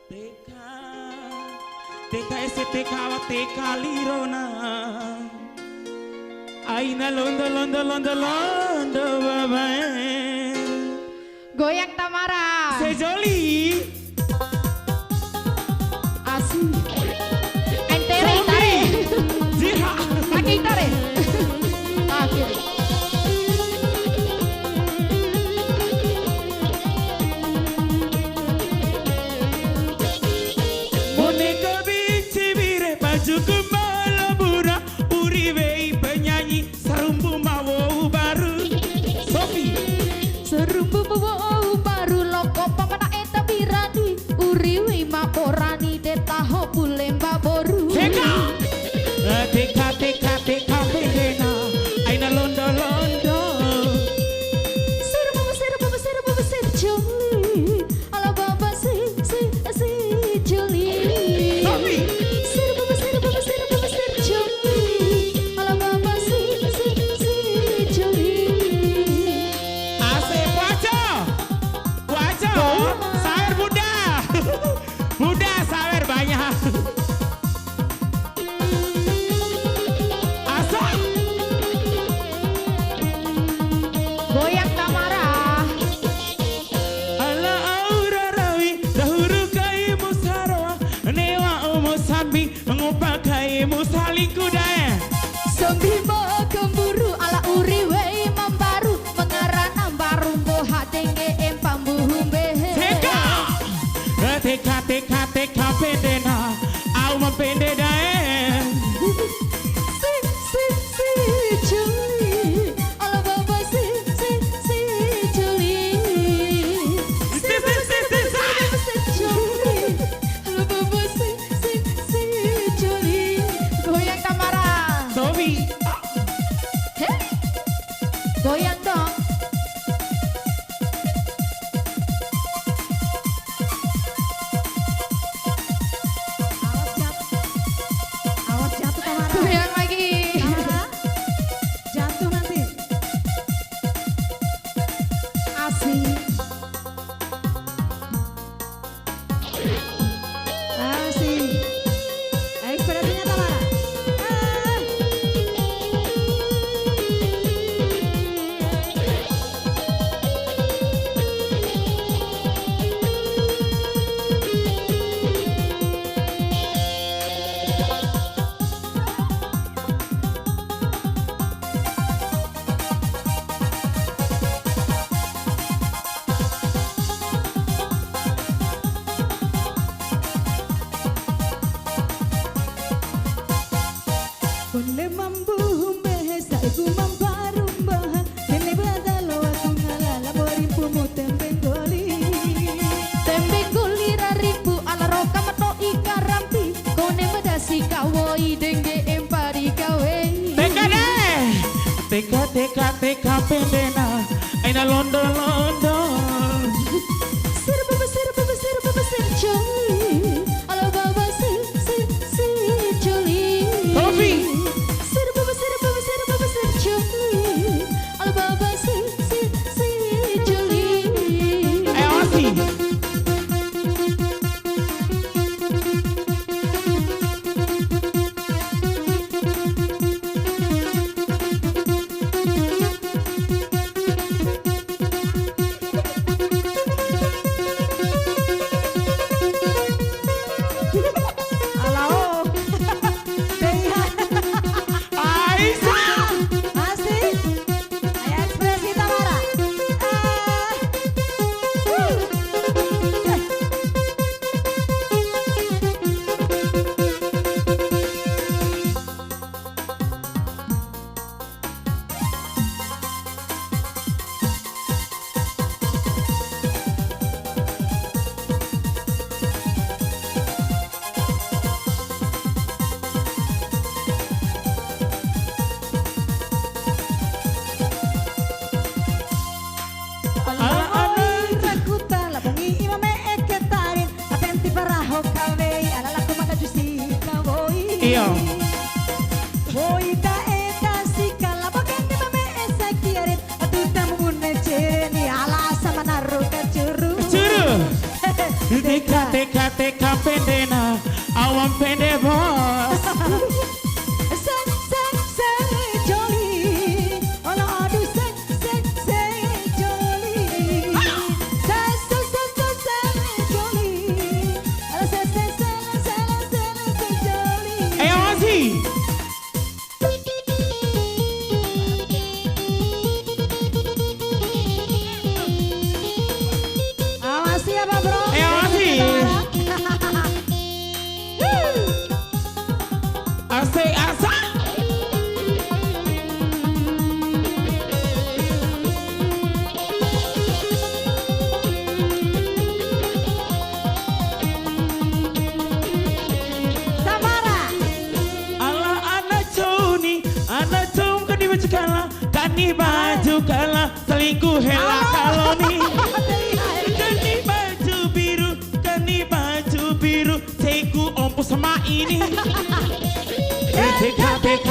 TK TK STK TK Lirona Aina londo londo londo londo babai Goyang Tamara Sejoli Asik Entere tare Jiha Kaki tare Kaki Boneka bici bire baju kembala bura Uriwei penyanyi serumbu mawo baru Sofi Serumbu bawa baru loko pamana eta birani Uriwi maporani detaho bulemba boru Teka Teka teka teka pendena Aina londo londo Serbu joli Ala baba si joli Sofi Serbu joli Ala baba si joli Asik wajo sawer muda muda sawer banyak asal Goyang Tamara ala aura rawi dahulu kai musarawa newa umusambi ngupakai musaling kudae Sembimo kemburu ala uriwe mambaru mengarana barumbo hatenge empambuhumbe teka teka teka teka pendena au mapende dae si joli ala baba si joli joli ala baba si joli Goyang Tamara Sofi Heh? Goyang dong Awas jatuh Tamara. Goyang lagi Tamara. Jatuh nanti. Asik Asik. Ekspresinya Tamara. Ah. Kone mambuhumbe saiku mambarumbaha Nene badalo aku ngalala borimpumu tembengoli Tembe golira ribu ala roka mato ika rampi Kone medasi kawoi denge empari kawei teka deh teka teka teka pendena aina londo londo Serbu joli ala baba si joli Sofi Serbu joli ala baba si joli Osi Alao. Deya. Aisyah Asik. Ayo ekspresi Tamara. Ah. Rakuta la pongi imame eketarin atenti paraho kawei ala la kuma kajusi kawoi Iya. Voi ka eta sikala bakende mame esakiarin atu tamu munne jeni ala sama naru kacuru Curu campaign de bos. Say jolly. Ola adu say jolly. Say jolly. Ola say jolly. Ayo Ozzy. Awasi apa bro? Ayo Ozzy. Asik asa. Samara. Ala anak Joni, anak Jom kan di baju kalah, kan di baju kalah, selingkuh hela kaloni. Kan di baju biru, teku ompu sama ini. TK, TK,